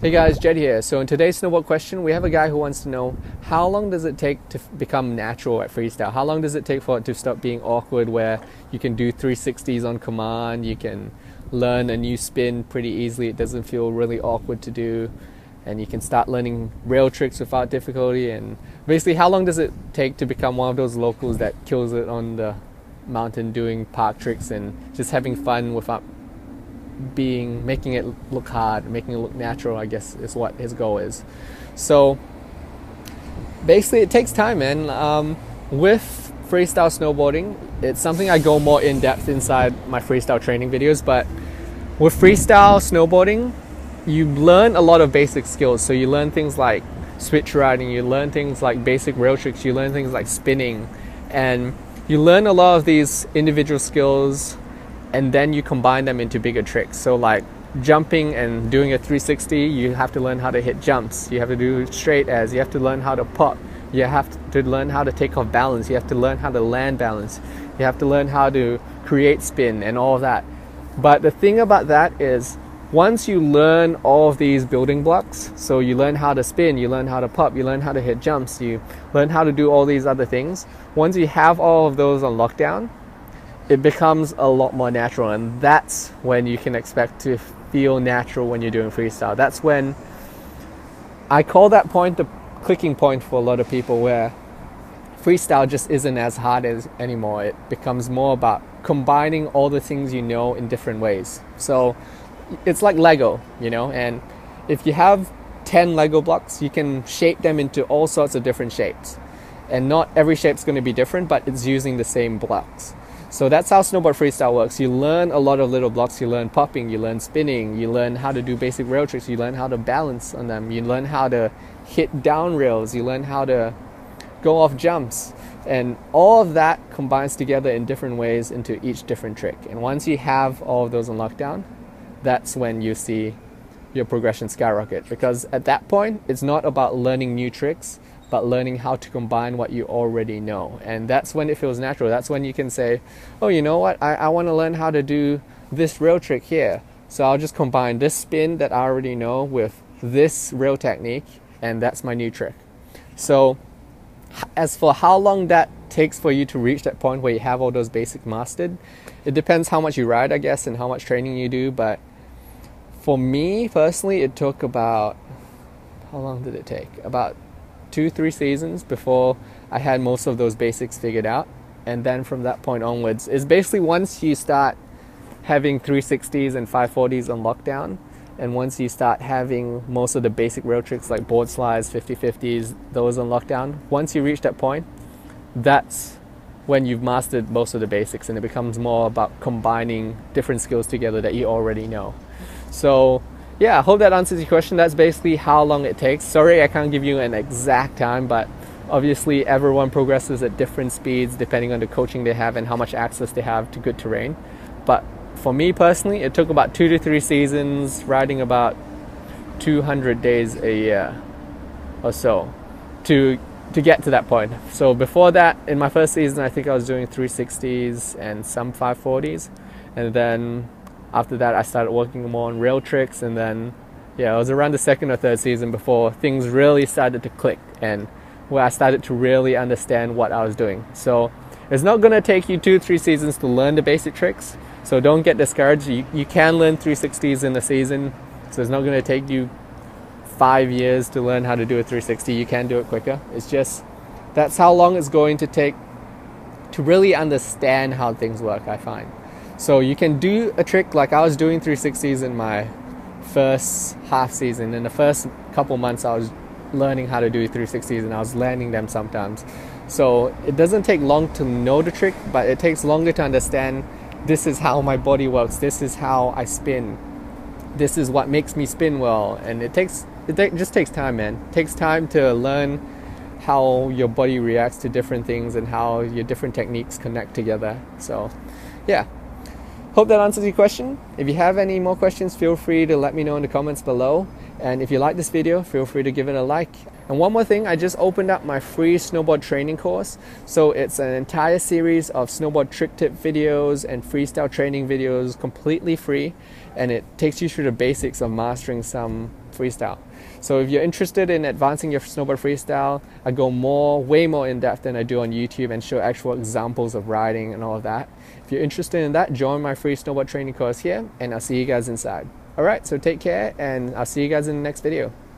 Hey guys, Jed here. So in today's snowboard question, we have a guy who wants to know how long does it take to become natural at freestyle? How long does it take for it to stop being awkward where you can do 360s on command, you can learn a new spin pretty easily, it doesn't feel really awkward to do, and you can start learning rail tricks without difficulty. And basically, how long does it take to become one of those locals that kills it on the mountain doing park tricks and just having fun without making it look hard, making it look natural, I guess is what his goal is. So basically it takes time, man. With freestyle snowboarding, it's something I go more in depth inside my freestyle training videos, but with freestyle snowboarding you learn a lot of basic skills. So you learn things like switch riding, you learn things like basic rail tricks, you learn things like spinning, and you learn a lot of these individual skills and then you combine them into bigger tricks. So like jumping and doing a 360, you have to learn how to hit jumps, you have to do straight airs, you have to learn how to pop, you have to learn how to take off balance, you have to learn how to land balance, you have to learn how to create spin and all of that. But the thing about that is, once you learn all of these building blocks, so you learn how to spin, you learn how to pop, you learn how to hit jumps, you learn how to do all these other things, once you have all of those on lockdown, it becomes a lot more natural, and that's when you can expect to feel natural when you're doing freestyle. That's when I call that point the clicking point for a lot of people, where freestyle just isn't as hard as anymore. It becomes more about combining all the things you know in different ways. So it's like Lego, you know, and if you have 10 Lego blocks, you can shape them into all sorts of different shapes, and not every shape's going to be different, but it's using the same blocks. So that's how snowboard freestyle works. You learn a lot of little blocks. You learn popping, you learn spinning, you learn how to do basic rail tricks, you learn how to balance on them, you learn how to hit down rails, you learn how to go off jumps, and all of that combines together in different ways into each different trick. And once you have all of those on lockdown, that's when you see your progression skyrocket, because at that point it's not about learning new tricks, but learning how to combine what you already know. And that's when it feels natural. That's when you can say, oh, you know what, I want to learn how to do this rail trick here, so I'll just combine this spin that I already know with this rail technique, and that's my new trick. So as for how long that takes for you to reach that point where you have all those basics mastered, it depends how much you ride, I guess, and how much training you do. But for me personally, it took about, how long did it take? About 2-3 seasons before I had most of those basics figured out. And then from that point onwards, is basically once you start having 360s and 540s on lockdown, and once you start having most of the basic rail tricks like board slides, 50-50s, those on lockdown, once you reach that point, that's when you've mastered most of the basics, and it becomes more about combining different skills together that you already know. So yeah, I hope that answers your question. That's basically how long it takes. Sorry, I can't give you an exact time, but obviously everyone progresses at different speeds depending on the coaching they have and how much access they have to good terrain. But for me personally, it took about 2 to 3 seasons, riding about 200 days a year or so to get to that point. So before that, in my first season, I think I was doing 360s and some 540s, and then after that I started working more on rail tricks, and then yeah, it was around the second or third season before things really started to click and where I started to really understand what I was doing. So it's not going to take you 2-3 seasons to learn the basic tricks, so don't get discouraged. You can learn 360s in a season, so it's not going to take you 5 years to learn how to do a 360. You can do it quicker. It's just that's how long it's going to take to really understand how things work, I find. So you can do a trick like I was doing 360s in my first half season. In the first couple months I was learning how to do 360s and I was landing them sometimes. So it doesn't take long to know the trick, but it takes longer to understand this is how my body works, this is how I spin, this is what makes me spin well. And it just takes time, man. It takes time to learn how your body reacts to different things and how your different techniques connect together. So yeah, hope that answers your question. If you have any more questions, feel free to let me know in the comments below. And if you like this video, feel free to give it a like. And one more thing, I just opened up my free snowboard training course. So it's an entire series of snowboard trick tip videos and freestyle training videos, completely free. And it takes you through the basics of mastering some freestyle. So if you're interested in advancing your snowboard freestyle, I go way more in depth than I do on YouTube and show actual examples of riding and all of that. If you're interested in that, join my free snowboard training course here, and I'll see you guys inside. Alright, so take care, and I'll see you guys in the next video.